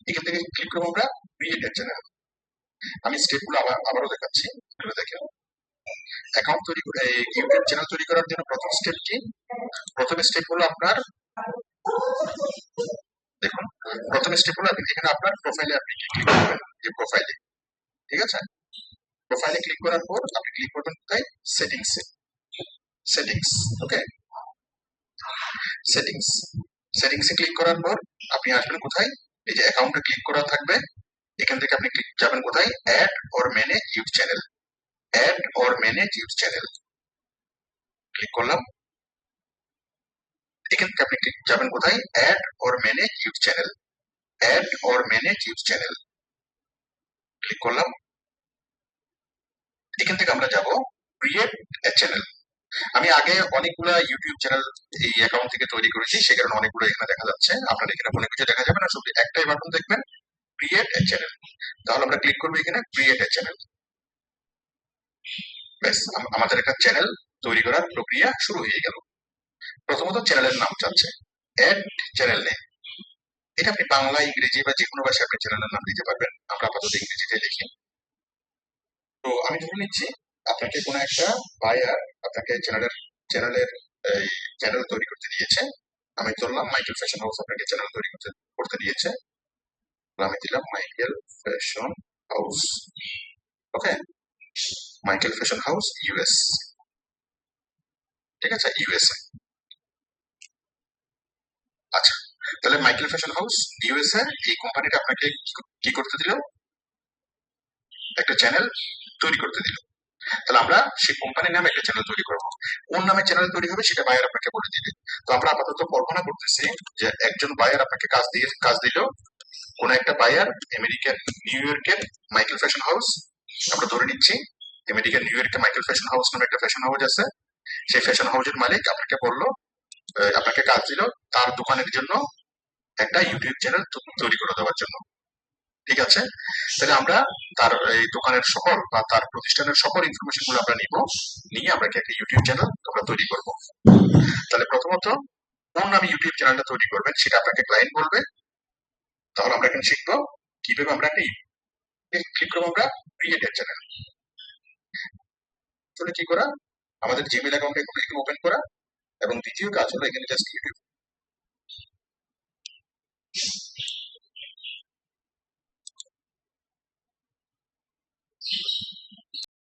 এখান থেকে ক্লিক করবো আমরা ক্রিয়েট চ্যানেল। আমি স্টেপগুলো আবারও দেখাচ্ছি, এগুলো দেখেন। অ্যাকাউন্ট তৈরি করে ইউটিউব চ্যানেল তৈরি করার জন্য প্রথম স্টেপ কি? প্রথম স্টেপ হলো আপনার, দেখুন, প্রথম স্টেপ হলো আপনি এখানে আপনার প্রোফাইলে আপনি ক্লিক করবেন, যে প্রোফাইলে, ঠিক আছে? প্রোফাইলে ক্লিক করার পর আপনি ক্লিক করবেন কোথায়? সেটিংস। সেটিংস, ওকে, সেটিংস। সেটিংসে ক্লিক করার পর আপনি আসবেন কোথায়? এই যে অ্যাকাউন্টে ক্লিক করা থাকবে, এখান থেকে আপনি ক্লিক যাবেন কোথায়? Add or manage your channel. Add or manage your channel click করলাম। এখান থেকে আপনি ক্লিক যাবেন কোথায়? Add or manage your channel. Add or manage your channel click করলাম। এখান থেকে আমরা যাব ক্রিয়েট এ চ্যানেল। আমি আগে অনেকগুলা ইউটিউব চ্যানেল এই অ্যাকাউন্ট থেকে তৈরি করেছি, সে কারণে অনেকগুলো এখানে দেখা যাচ্ছে। আপনার এখানে অনেক কিছু দেখা যাবে না, শুধু একটাই বাটন দেখবেন, ক্রিয়েট এ চ্যানেল। তাহলে আমরা ক্লিক করবো এখানে ক্রিয়েট এ চ্যানেল। ব্যাস, আমাদের একটা চ্যানেল তৈরি করার প্রক্রিয়া শুরু হয়ে গেল। প্রথমত চ্যানেলের নাম চাচ্ছে, অ্যাড চ্যানেল নেম। এটা আপনি বাংলা, ইংরেজি বা যে কোনো ভাষায় আপনি চ্যানেলের নাম দিতে পারবেন। আমরা আপাতত ইংরেজিতে লিখি। তো আমি ধরে নিচ্ছি আপনাকে কোনো একটা বায়ার আপনাকে চ্যানেলের এই চ্যানেল তৈরি করতে দিয়েছে। আমি ধরলাম মাইকেল ফ্যাশন হাউস আপনাকে চ্যানেল তৈরি করতে করতে দিয়েছে। তো আমি দিলাম মাইকেল ফ্যাশন হাউস, ওকে, মাইকেল ফ্যাশন হাউস ইউএস, ঠিক আছে, ইউএসএ। আচ্ছা, তাহলে মাইকেল ফ্যাশন হাউস ইউএসএ এই কোম্পানিটা আপনাকে কি করতে দিল? একটা চ্যানেল তৈরি করতে দিল। তাহলে আমরা সেই কোম্পানির নামে একটা চ্যানেল তৈরি করবো। কোন নামে চ্যানেল তৈরি হবে সেটা বায়ার আপনাকে বলে দিবে। তো আমরা আপাতত কল্পনা করতেছি যে একজন বায়ার আপনাকে কাজ দিল, কোন একটা বায়ার আমেরিকান নিউ ইয়র্কের মাইকেল ফ্যাশন হাউস, আমরা ধরে নিচ্ছি আমেরিকান নিউ ইয়র্কে মাইকেল ফ্যাশন হাউস নামে একটা ফ্যাশন হাউস আছে। সেই ফ্যাশন হাউসের মালিক আপনাকে বললো, আপনাকে কাজ দিল তার দোকানের জন্য একটা ইউটিউব চ্যানেল তৈরি করে দেওয়ার জন্য, ঠিক আছে? তাহলে আমরা তার এই দোকানের সকল বা তার প্রতিষ্ঠানের সকল ইনফরমেশন গুলো আমরা নিব, নিয়ে আমরা কি একটা ইউটিউব চ্যানেল আমরা তৈরি করব। তাহলে প্রথমত কোন নামে ইউটিউব চ্যানেলটা তৈরি করবেন সেটা আপনাকে ক্লায়েন্ট বলবে। তাহলে আমরা এখানে শিখবো কিভাবে আমরা একটা ক্লিক করবো আমরা ক্রিয়েট চ্যানেল। তাহলে কি করা? আমাদের জিমেল অ্যাকাউন্টে একটু ওপেন করা, এবং দ্বিতীয় কাজ হলো এখানে জাস্ট ইউটিউব